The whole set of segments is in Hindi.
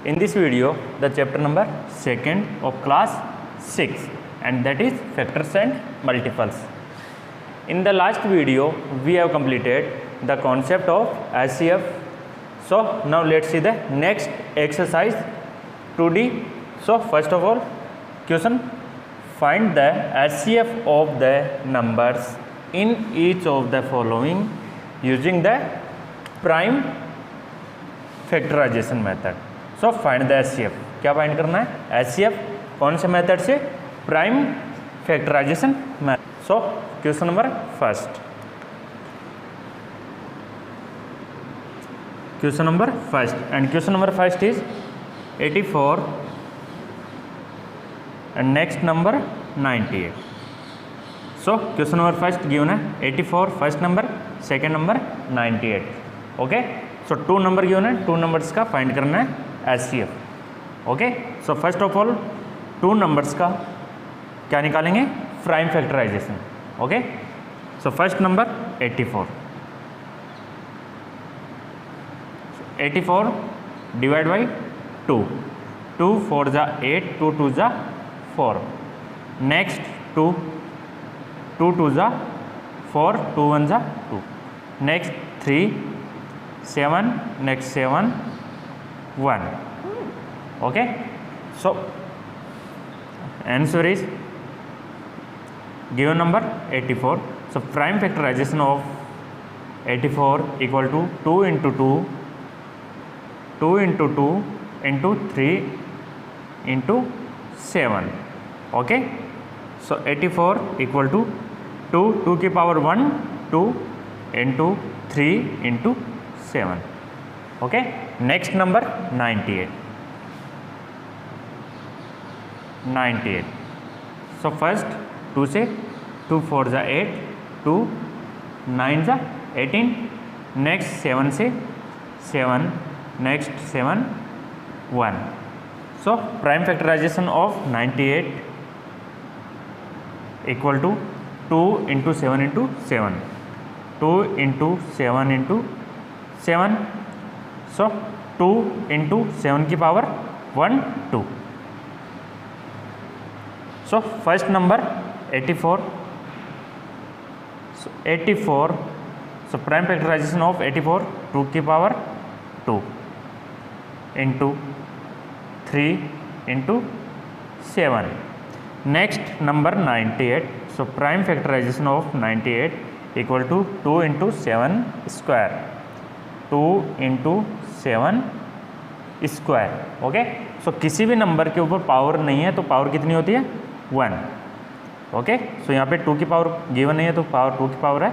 In this video, the chapter number 2nd of class 6, and that is factors and multiples. In the last video, we have completed the concept of HCF. So now let's see the next exercise 2D. So first of all, question: find the HCF of the numbers in each of the following using the prime factorization method. So find the HCF. क्या फाइंड करना है? HCF कौन से मेथड से? Prime factorization method. So question number first. Question number first, and question number first is 84 and next number 98. So question number first given है 84 first number, second number 98. Okay, so two number given है, two numbers का find करना है HCF. Okay, so first of all two numbers का क्या निकालेंगे? Prime factorization. Okay, so first number 84. 84 divide by 2. 2 4 जा 8, 2 2 जा 4. नेक्स्ट 2 2 2 जा 4, 2 1 जा 2. Next 3 7, next 7 1. Okay, so answer is given number 84. So prime factorization of 84 equal to 2 into 2 2 into 2 into 3 into 7. Okay, so 84 equal to 2 की power 1 2 into 3 into 7. Okay, next number 98. 98. So first 2 से 2 4 जा 8, 2 9 जा 18. next 7 से 7, next 7 1. So prime factorization of 98 equal to 2 into 7 into 7, 2 into 7 into 7. So 2 into 7 की power 1 2. So first number 84. So 84. So prime factorization of 84, 2 की power 2 into 3 into 7. Next number 98. So prime factorization of 98 equal to 2 into 7 square, 2 into 7 square. Okay, सो किसी भी नंबर के ऊपर पावर नहीं है तो पावर कितनी होती है? 1. ओके, सो यहाँ पे 2 की पावर गिवन नहीं है तो पावर 2 की पावर है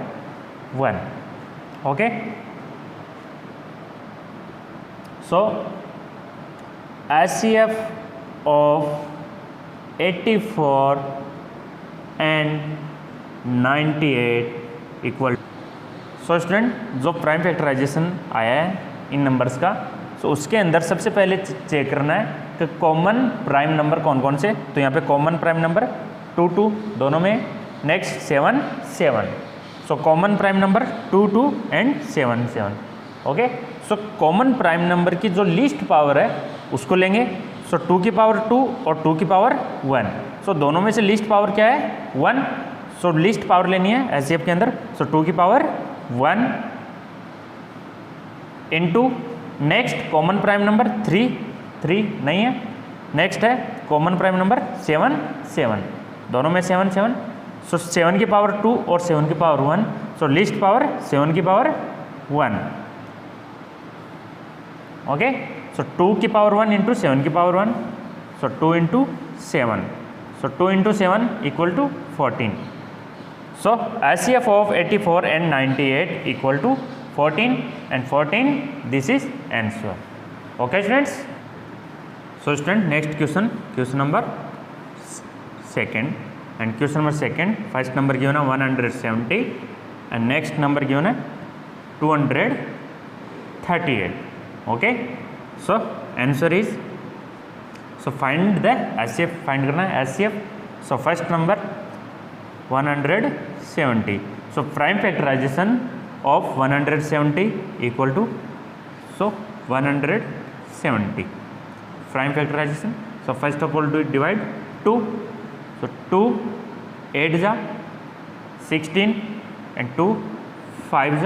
1. Okay, so HCF of 84 and 98 equal. So student, जो प्राइम फैक्टराइजेशन आया है इन नंबर्स का, सो उसके अंदर सबसे पहले चेक करना है कि कॉमन प्राइम नंबर कौन कौन से. तो यहाँ पे कॉमन प्राइम नंबर 2 2 दोनों में, next 7 7. So common prime number 2 2 and 7 7. Okay, so common prime number की जो लीस्ट पावर है उसको लेंगे. सो 2 की पावर 2 और 2 की पावर 1. सो दोनों में से लीस्ट पावर क्या है? 1. सो लीस्ट पावर लेनी है एचसीएफ के अंदर. सो 2 की power 1 into next common prime number 3 3 नहीं है. नेक्स्ट है कॉमन प्राइम नंबर 7 7. दोनों में 7 7. सो 7 की पावर 2 और 7 की पावर 1. सो लीस्ट पावर 7 की पावर 1. ओके, सो 2 की पावर 1 इंटू 7 की power 1. So 2 into 7. So 2 into 7 equal to 14. So HCF of 84 and 98 equal to 14 and 14. This is answer. Okay students, so student next question, question number second. And question number second, first number given है 170 एंड नेक्स्ट नंबर गिवन है 238. Okay, so answer is, so find the HCF. Find करना है HCF. So first number 170. So prime factorization of 170 equal to, so 170. prime factorization. So first of all do it divide 2. So 2 8 is 16 and 2 5 is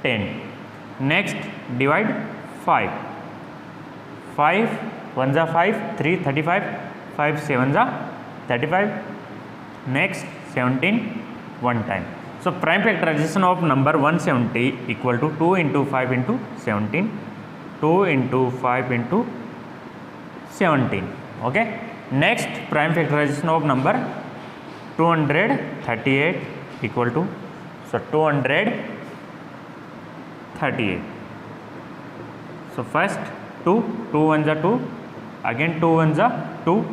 10. Next divide 5. 5 1 is 5, 3 35, 5 7 is 35. Next 17 one time. So prime factorization of number 170 equal to 2 into 5 into 17. 2 into 5 into 17. Okay. Next prime factorization of number 238 equal to, so 238. So first 2 1 is 2, again 2 1 is 2,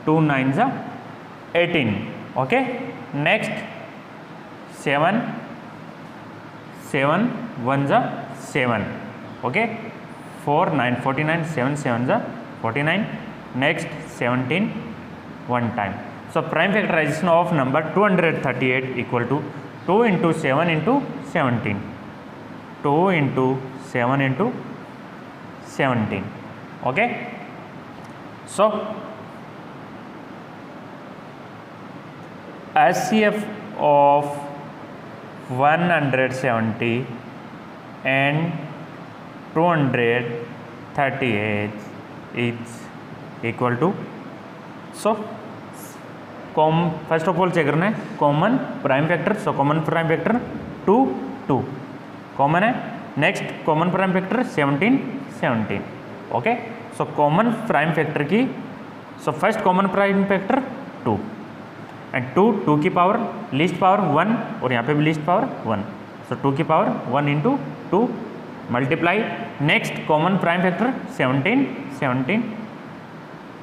2 9 is 18. Okay. Next 7 7 1 is 7. Okay. 4 9 49, 7 7 is 49. Next 17 one time. So prime factorization of number 238 equal to 2 into 7 into 17. 2 into 7 into 17. Okay. So HCF of 170 and 238 is equal to, so first of all check करना है common prime factor. So common prime factor 2 2 common है. Next common prime factor 17 17. Okay. So common prime factor की, so first common prime factor 2 and 2 की पावर लीस्ट पावर 1 और यहाँ पे भी लीस्ट पावर 1. सो 2 की power 1 into 2 multiply. Next common prime factor 17 17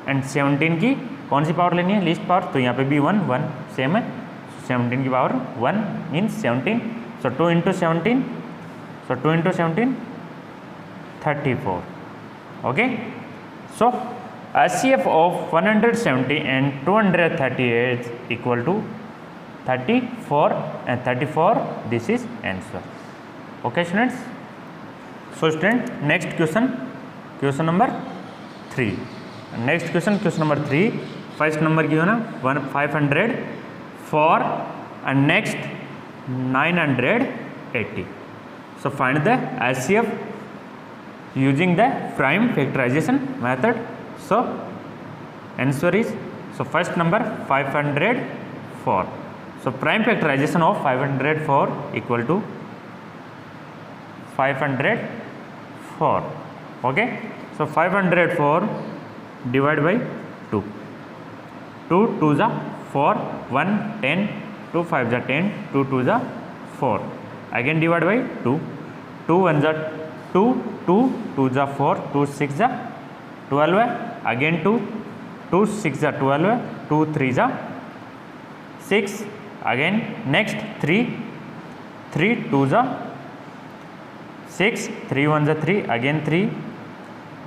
and 17 की कौन सी पावर लेनी है? Least power. तो यहाँ पे भी 1 1 सेम है. 17 की power 1 means 17. So 2 into 17, so 2 into 17 34. Okay. So HCF of 170 and 238 equal to 34 and 34. This is answer. Okay students. So student next question number 3. Next question number 3. First number given है 504 and next 980. So find the HCF using the prime factorization method. So answer is, so first number 504. So prime factorization of 504 equal to 504. Okay. So 504 divided by 2. 2 2 is 4, 1 10, 2 5 is 10, 2 2 is 4. Again divide by 2. 2 1 is 2, 2 2 is 4, 2 6 is 12 है. अगेन 2 2 6 is 12 है. 2 3 is 6. Again next 3 3 2 is 6, 3 1 is 3, again 3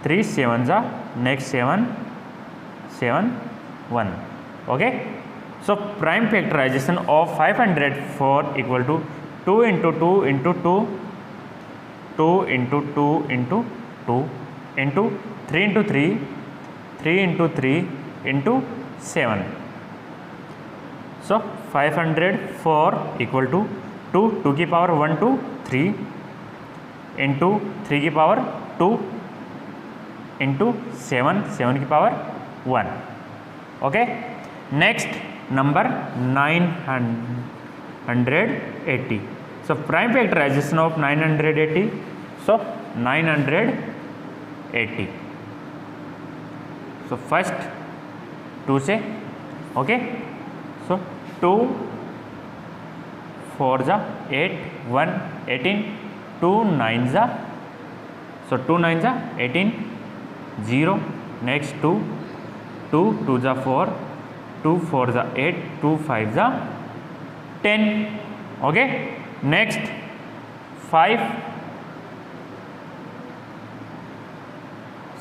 3 7 is next 7 7 1. Okay. So prime factorization of 504 equal to 2 into 2 into 2 2 into 2 into 2 into 3 into 3, 3 into 3 into 7. So 504 equal to 2 2 की पावर 1 2 3 into 3 की पावर 2 into 7 7 की power 1. Okay. Next number 980. So prime factorization of 980. So 980. So first 2 से, ओके. सो 2 4 जा 8 1 18, 2 9 जा, सो 2 9 जा 18 0. नेक्स्ट 2 2 2 जा 4, 2 4 जा 8, 2 5 जा 10. Okay. Next 5.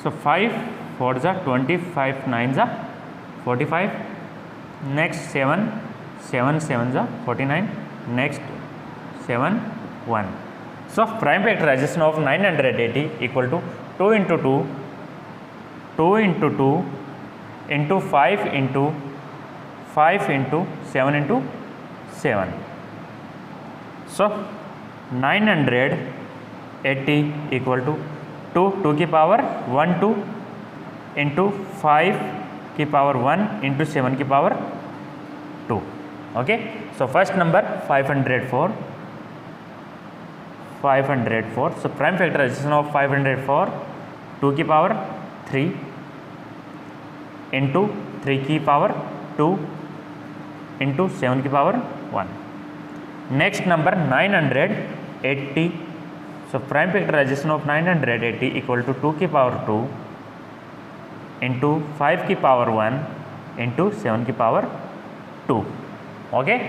So 5 4 is 20, 5 9 is 45. Next 7 7 7 is 49. Next 7 1. So prime factorization of 980 equal to 2 into 2 2 into 2 into 5 into 5 into 7 into 7. So 980 equal to 2 की पावर 1 2 into 5 की पावर 1 into 7 की power 2. Okay, so first number 504. So prime factorization of 504, 2 की पावर 3 into 3 की पावर 2 into 7 की power 1. Next number 980. So prime factorization of 980 equal to 2 की पावर 2 into 5 की पावर 1 into 7 की power 2. Okay,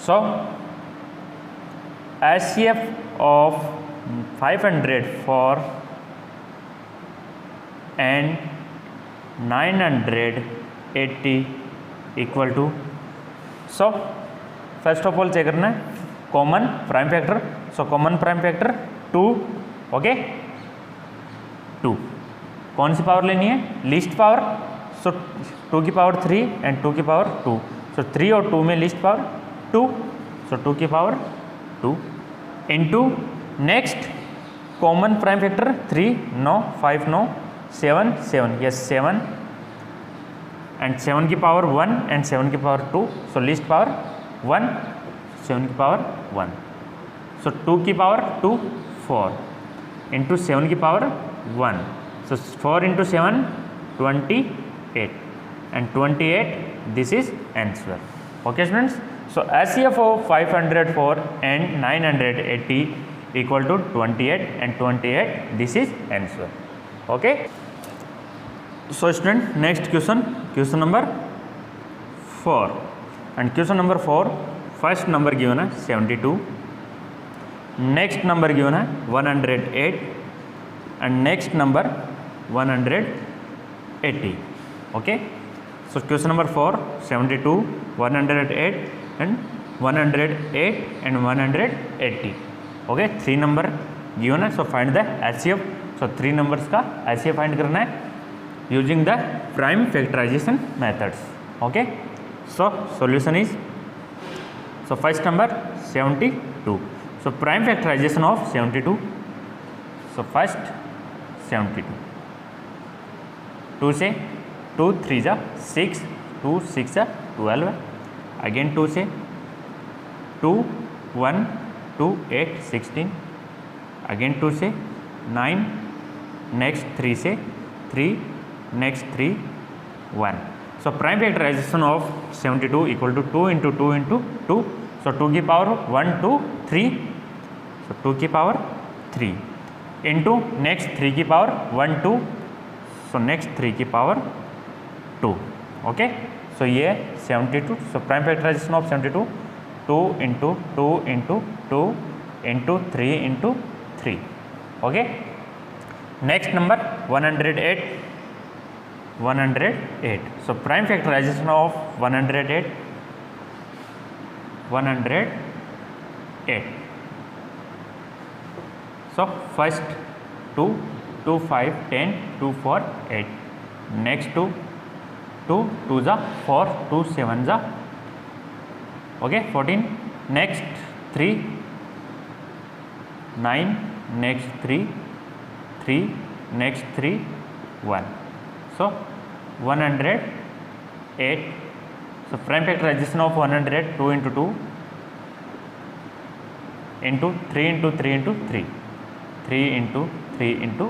so HCF of 504 and 980 equal to, so first of all check करना है common prime factor. So common prime factor 2. Okay, 2 कौन सी पावर लेनी है? Least power. सो 2 की पावर 3 एंड 2 की पावर 2. सो 3 और 2 में लीस्ट पावर 2. सो 2 की power 2 into next common prime factor 3 9 5 9 7 7 yes 7 and 7 की पावर 1 एंड 7 की पावर 2. सो लीस्ट पावर 1, 7 की पावर 1. सो 2 की पावर 2 4 इंटू 7 की power 1. So 4 into 7 28 and 28 this is answer. Okay students, so HCF of 504 and 980 equal to 28 and 28 this is answer. Okay, so student next question number 4 and question number 4 first number given है 72, next number given है 108 and next number 180. Okay, so question number 4 72 108 and 108 and 180. Okay, 3 number given है. So find the HCF. so 3 numbers का HCF find करना है using the prime factorization methods. Okay, so solution is, so first number 72. so prime factorization of 72. so first 72, 2 से 2 3 जा 6, 2 6 जा 12 है. अगेन 2 से 2 1 2 8 16. अगेन 2 से 9. नेक्स्ट 3 से 3. Next 3 1. So prime factorization of 72 equal to 2 into 2 into 2. So 2 की पावर 1 2 3. सो 2 की पावर 3 इंटू नेक्स्ट 3 की पावर 1 2. सो नेक्स्ट 3 की पावर 2. ओके, सो ये 72. So prime factorization of 72 2 into 2 into 2 into 3 into 3. Okay, next number 108. So prime factorization of 108. So first 2 2 5 10 2 4 8. Next 2 2 2 जा 4 2 7 जा okay 14. Next 3 9. Next 3 3. Next 3 1. So 108. So prime factorization of 100 2 into 2 into 3 into 3 into 3 3 into 3 into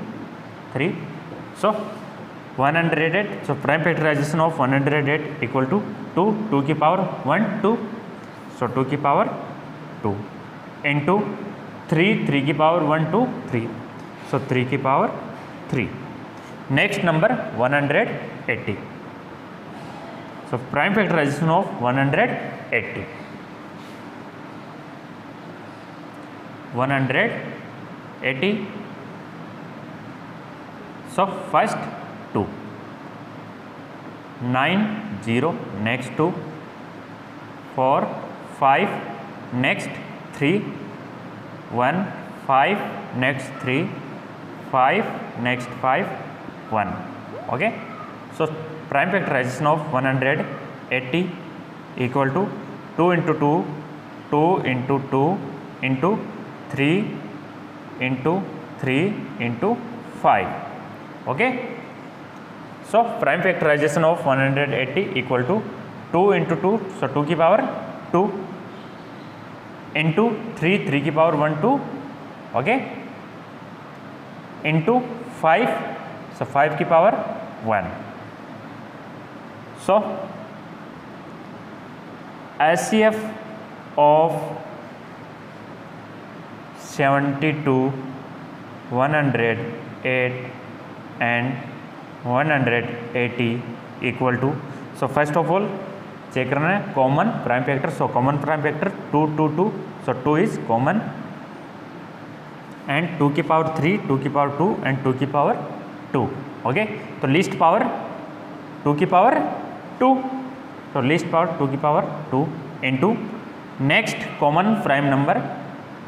3. So 108. So prime factorization of 108 equal to 2 2 की पावर 1 2. सो 2 की पावर 2 इंटू 3 3 की पावर 1 2 3. सो 3 की power 3. Next number 180. So prime factorization of 180. 180. So first 2 9 0. Next 2 4 5. Next 3 1 5. Next 3 5, next 5, 1. Okay. So prime factorization of 180 equal to 2 into 2, 2 into 2 into 3 into 3 into 5. Okay. So prime factorization of 180 equal to 2 into 2, so 2 की पावर 2 into 3, 3 की पावर 1 2, okay, into 5, so 5 की power 1. So HCF of 72, 108 and 180 equal to, so first of all check करना है common prime factor. So common prime factor 2 2 2, so 2 is common and 2 की पावर 3, 2 की पावर 2 एंड 2 की पावर 2. ओके, तो लीस्ट पावर 2 की पावर 2, तो लीस्ट पावर 2 की power 2 into next common prime number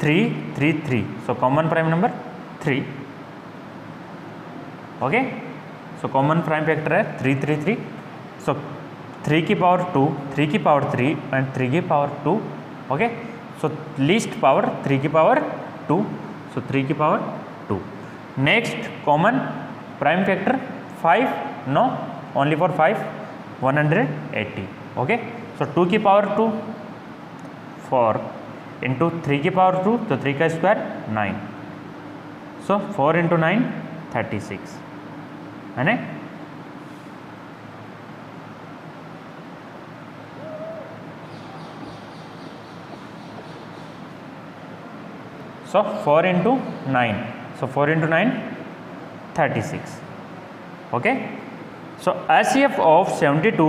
3 3 3, सो common prime number 3. Okay, so common prime factor है 3 3 3, सो 3 की पावर 2, 3 की पावर 3 एंड 3 की power 2. Okay, so least power 3 की पावर 2, सो 3 की power 2. Next common prime factor 5, no only for 5, 180. Okay, so 2 की पावर 2 4 इंटू 3 की पावर 2, तो 3 का स्क्वायर 9, सो 4 इंटू 9 36 है ना. So 4 into 9, so 4 into 9 36. Okay, so HCF of 72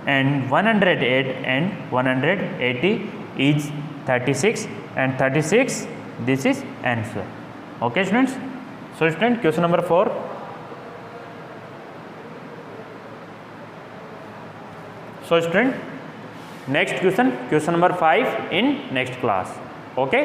and 108 and 180 is 36 and 36, this is answer. Okay students, so student question number 4. So student next question number 5 in next class. Okay.